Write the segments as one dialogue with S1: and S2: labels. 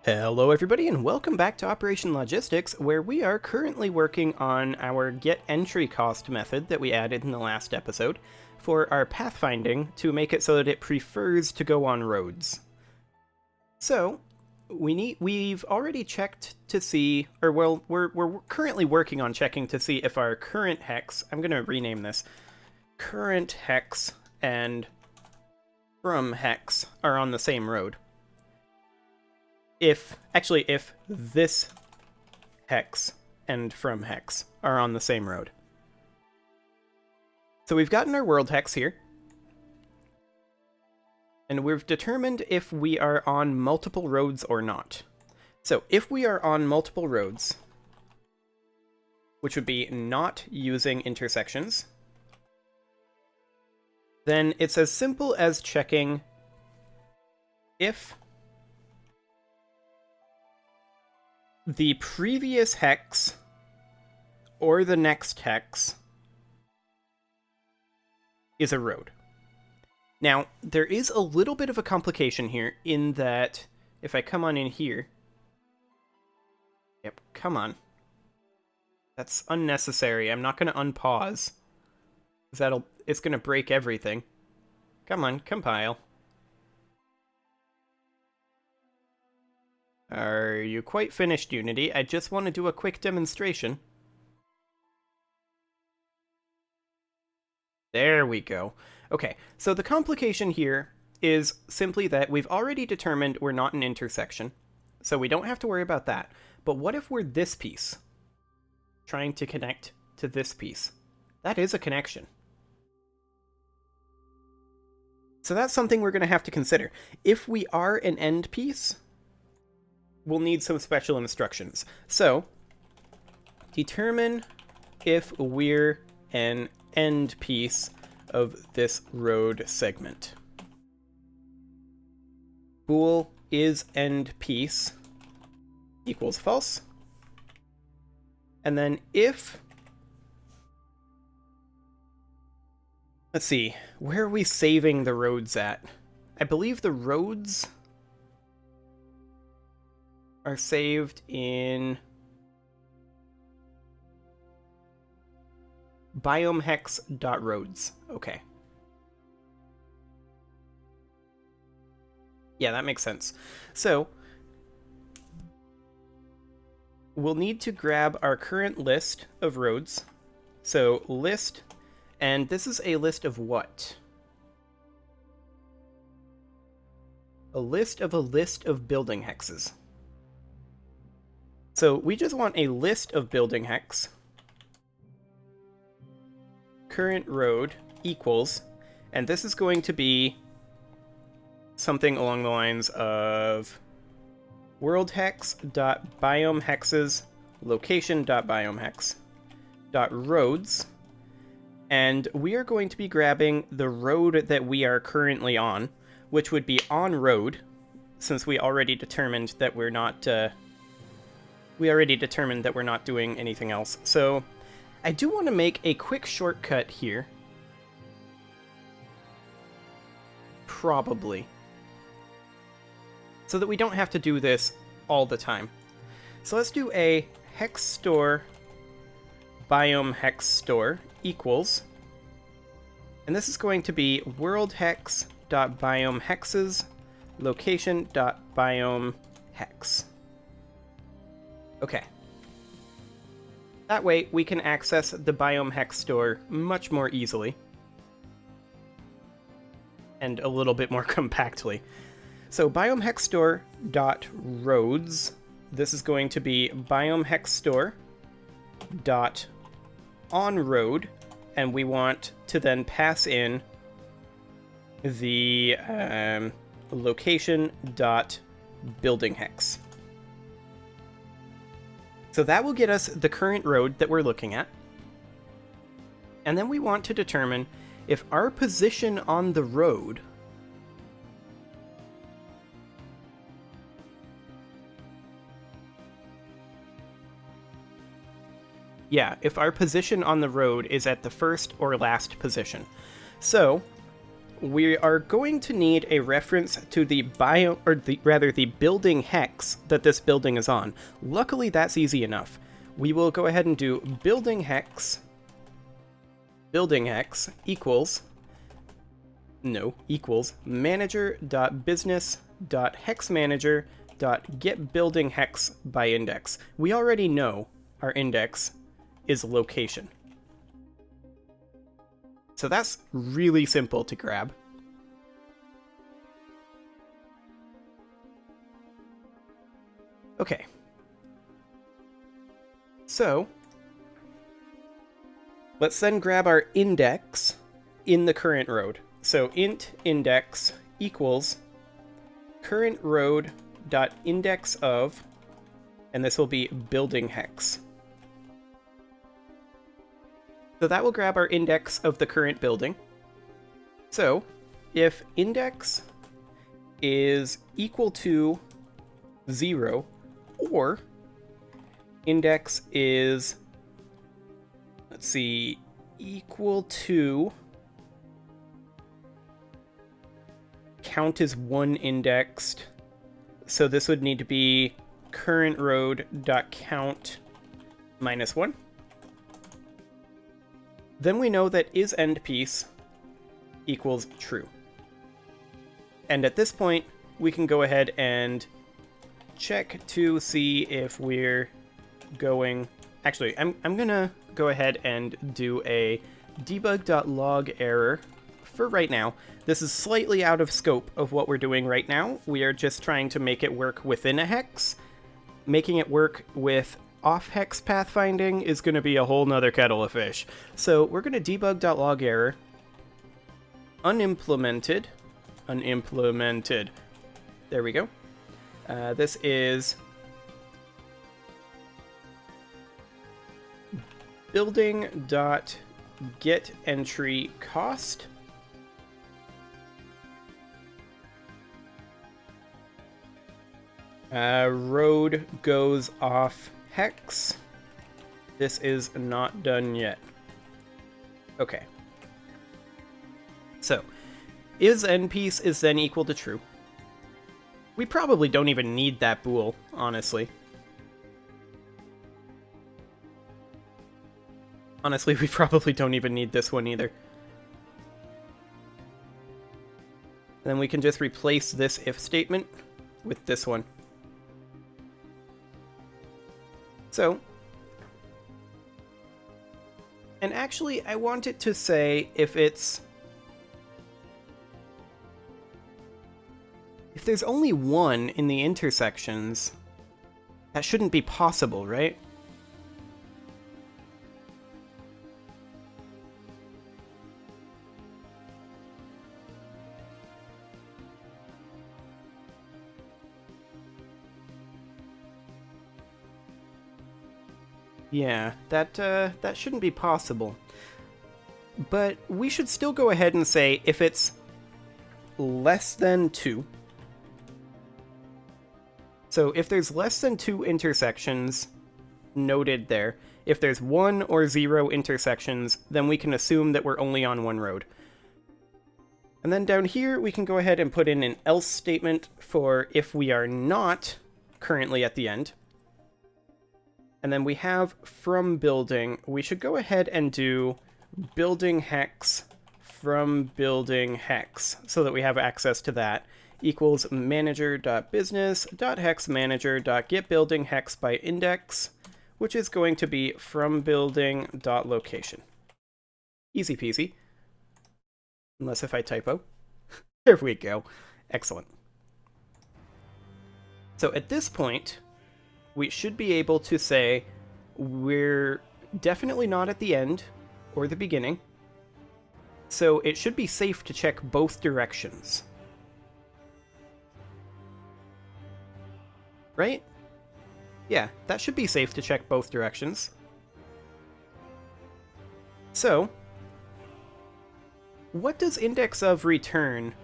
S1: Hello everybody and welcome back to Operation Logistics, where we are currently working on our get entry cost method that we added in the last episode for our pathfinding to make it so that it prefers to go on roads. So, we've already checked to see, or well, we're currently working on checking to see if our current hex, I'm going to rename this, current hex and from hex are on the same road. If this hex and from hex are on the same road. So we've gotten our world hex here. And we've determined if we are on multiple roads or not. So if we are on multiple roads, which would be not using intersections, then it's as simple as checking if the previous hex or the next hex is a road. Now, there is a little bit of a complication here in that if I come on in here... Yep, come on. That's unnecessary. I'm not going to unpause. Because it's going to break everything. Come on, compile. Are you quite finished, Unity? I just want to do a quick demonstration. There we go. Okay, so the complication here is simply that we've already determined we're not an intersection, so we don't have to worry about that. But what if we're this piece? Trying to connect to this piece. That is a connection. So that's something we're going to have to consider. If we are an end piece, we'll need some special instructions. So, determine if we're an end piece of this road segment. Bool is end piece equals false. And then if... Let's see, where are we saving the roads at? I believe the roads are saved in biomehex.roads. Okay. Yeah, that makes sense. So, we'll need to grab our current list of roads. So, list, and this is a list of what? A list of building hexes. So we just want a list of building hex, current road equals, and this is going to be something along the lines of worldhex.biomehexes location.biomehex.roads, and we are going to be grabbing the road that we are currently on, which would be on road, since we already determined that we're not doing anything else. So I do want to make a quick shortcut here. Probably. So that we don't have to do this all the time. So let's do a hex store biome hex store equals, and this is going to be worldhex.biomehexes location.biomehex. Okay. That way, we can access the biome hex store much more easily. And a little bit more compactly. So, biome hex store dot roads. This is going to be biome hex store dot on road, and we want to then pass in the location dot building hex. So that will get us the current road that we're looking at. And then we want to determine if our position on the road if our position on the road is at the first or last position. So we are going to need a reference to the the building hex that this building is on. Luckily, that's easy enough. We will go ahead and do building hex equals manager.business.hexmanager.getBuildingHex by index. We already know our index is location. So that's really simple to grab. Okay. So let's then grab our index in the current road. So int index equals current road dot index of, and this will be building hex. So that will grab our index of the current building. So if index is equal to 0 or index is, let's see, equal to count as 1 indexed. So this would need to be current road dot count -1. Then we know that isEndPiece equals true. And at this point, we can go ahead and check to see if we're going... Actually, I'm going to go ahead and do a debug.log error for right now. This is slightly out of scope of what we're doing right now. We are just trying to make it work within a hex. Making it work with off-hex pathfinding is going to be a whole nother kettle of fish. So we're going to debug.log error unimplemented. There we go. This is building.getEntryCost. Road goes off hex. This is not done yet. Okay. So, isEndPiece is then equal to true. We probably don't even need that bool, honestly. Honestly, we probably don't even need this one either. Then we can just replace this if statement with this one. So, and actually I want it to say if there's only one in the intersections, that shouldn't be possible, right? Yeah, that shouldn't be possible. But we should still go ahead and say if it's less than 2. So if there's less than 2 intersections noted there, if there's 1 or 0 intersections, then we can assume that we're only on one road. And then down here, we can go ahead and put in an else statement for if we are not currently at the end. And then we have from building, we should go ahead and do building hex from building hex so that we have access to that. Equals manager.business.hexmanager.getBuildingHex by index, which is going to be from building.location. Easy peasy. Unless if I typo. There we go. Excellent. So at this point, we should be able to say we're definitely not at the end or the beginning. So it should be safe to check both directions. Right? Yeah, that should be safe to check both directions. So, what does index of return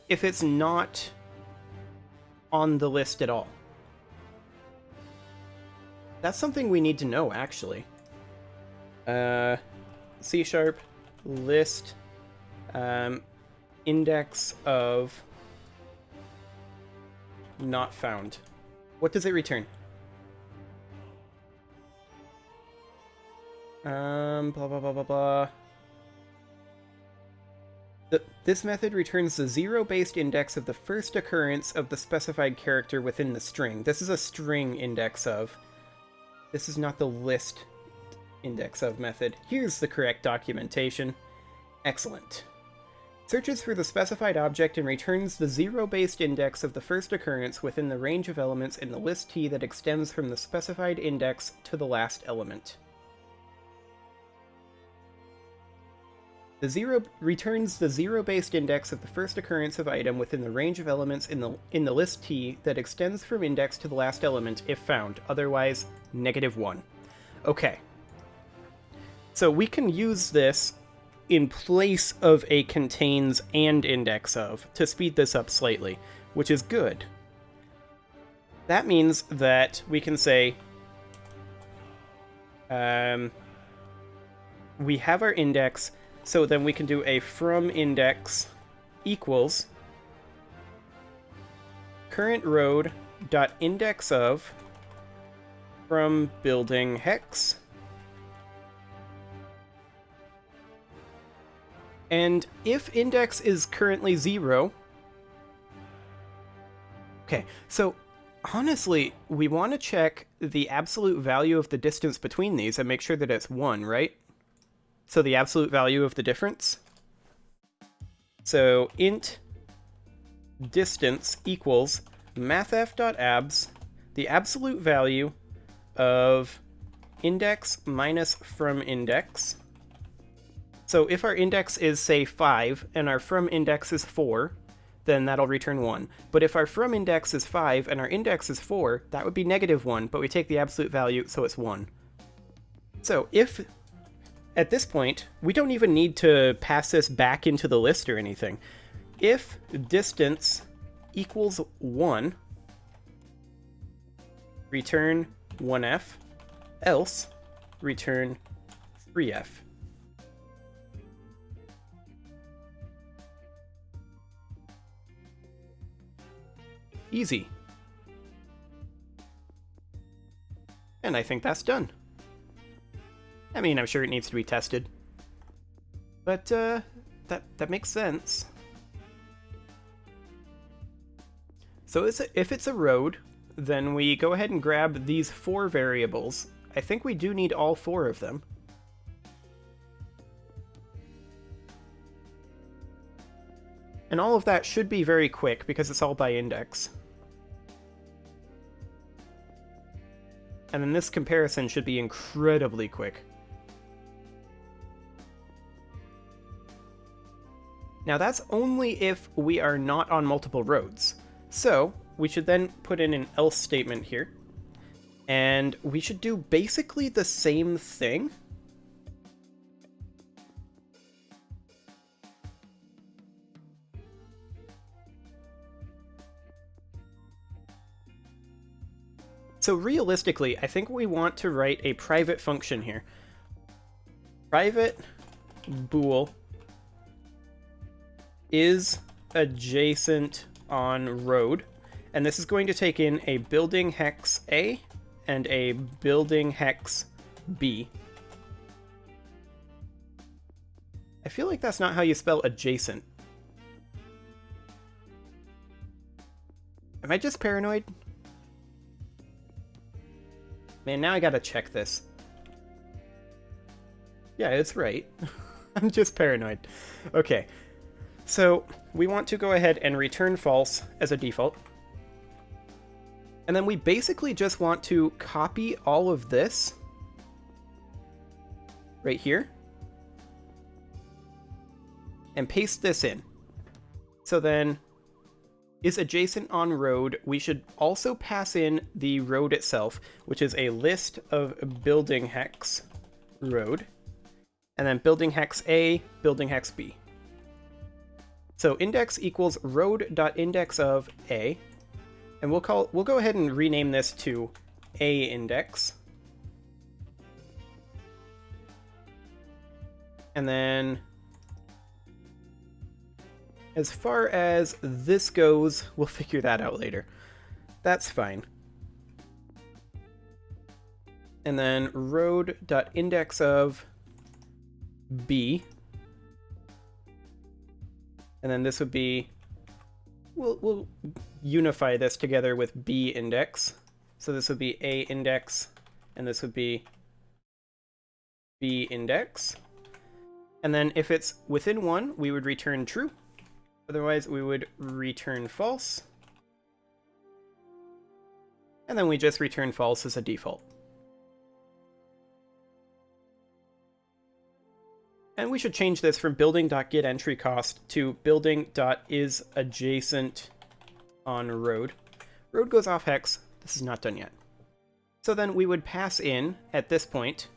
S1: if it's not on the list at all? That's something we need to know, actually. C# list Index of not found. What does it return? Blah, blah, blah, blah, blah. This method returns the zero-based index of the first occurrence of the specified character within the string. This is a string index of. This is not the list index of method. Here's the correct documentation. Excellent. Searches for the specified object and returns the zero-based index of the first occurrence within the range of elements in the list T that extends from the specified index to the last element. Returns the zero-based index of the first occurrence of item within the range of elements in the list T that extends from index to the last element if found, otherwise -1. Okay. So we can use this in place of a contains and index of to speed this up slightly, which is good. That means that we can say we have our index. So then we can do a from index equals current road dot index of from building hex. And if index is currently 0, okay, so honestly, we want to check the absolute value of the distance between these and make sure that it's 1, right? So the absolute value of the difference. So int distance equals mathf.abs, the absolute value of index minus from index. So if our index is, say, 5, and our from index is 4, then that'll return 1. But if our from index is 5, and our index is 4, that would be -1, but we take the absolute value, so it's 1. So if at this point, we don't even need to pass this back into the list or anything. If distance equals 1, return 1f, else return 3f. Easy. And I think that's done. I mean, I'm sure it needs to be tested. But, that makes sense. So if it's a road, then we go ahead and grab these 4 variables. I think we do need all 4 of them. And all of that should be very quick, because it's all by index. And then this comparison should be incredibly quick. Now that's only if we are not on multiple roads. So we should then put in an else statement here. And we should do basically the same thing. So realistically, I think we want to write a private function here. Private bool is adjacent on road, and this is going to take in a building hex A and a building hex B. I feel like that's not how you spell adjacent. Am I just paranoid? Man, now I gotta check this. Yeah, it's right. I'm just paranoid. Okay. So we want to go ahead and return false as a default. And then we basically just want to copy all of this right here and paste this in. So then is adjacent on road, we should also pass in the road itself, which is a list of building hex road, and then building hex A, building hex B. So index equals road.index of A, and we'll go ahead and rename this to A index. And then As far as this goes, we'll figure that out later. That's fine. And then road.index of B. And then this would be, we'll unify this together with B index. So this would be A index, and this would be B index. And then if it's within 1, we would return true. Otherwise, we would return false. And then we just return false as a default. And we should change this from building.getEntryCost to building.isAdjacent on road. Road goes off hex. This is not done yet. So then we would pass in, at this point,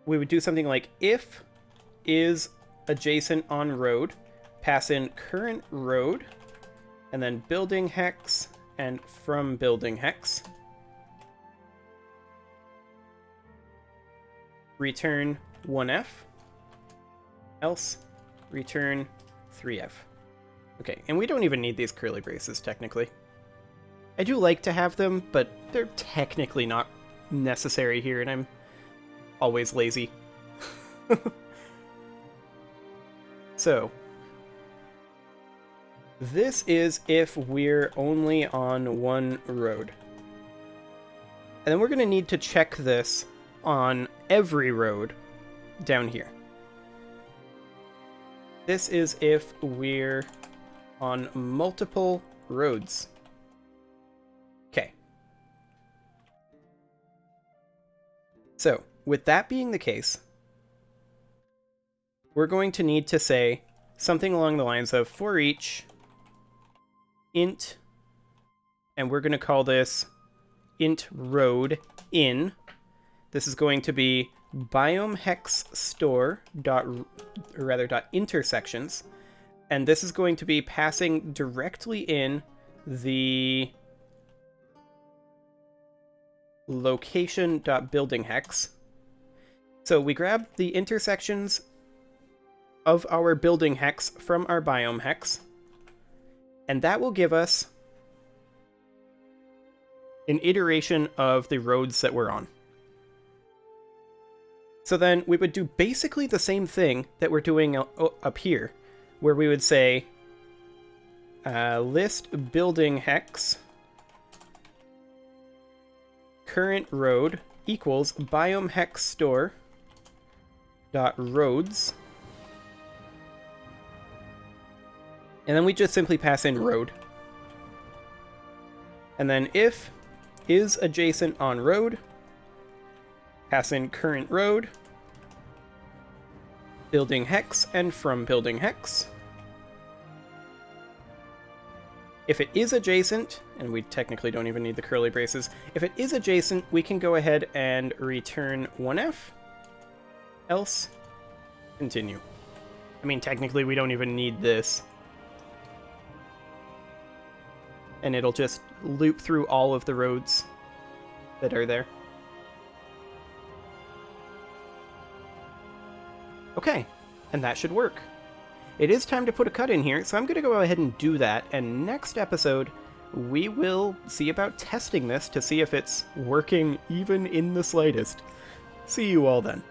S1: we would do something like if is adjacent on road, pass in current road, and then building hex, and from building hex. Return 1F, else return 3F. Okay, and we don't even need these curly braces, technically. I do like to have them, but they're technically not necessary here, and I'm always lazy. So, this is if we're only on one road. And then we're going to need to check this on every road down here. This is if we're on multiple roads. Okay. So, with that being the case, we're going to need to say something along the lines of for each int, and we're going to call this int road in. This is going to be biome hex store dot intersections, and this is going to be passing directly in the location.building hex. So we grab the intersections of our building hex from our biome hex, and that will give us an iteration of the roads that we're on. So then we would do basically the same thing that we're doing up here, where we would say list building hex current road equals biome hex store dot roads, and then we just simply pass in road. And then if is adjacent on road, pass in current road, building hex, and from building hex. If it is adjacent, and we technically don't even need the curly braces, if it is adjacent, we can go ahead and return 1F, else continue. I mean, technically we don't even need this. And it'll just loop through all of the roads that are there. Okay, and that should work. It is time to put a cut in here, so I'm going to go ahead and do that, and next episode we will see about testing this to see if it's working even in the slightest. See you all then.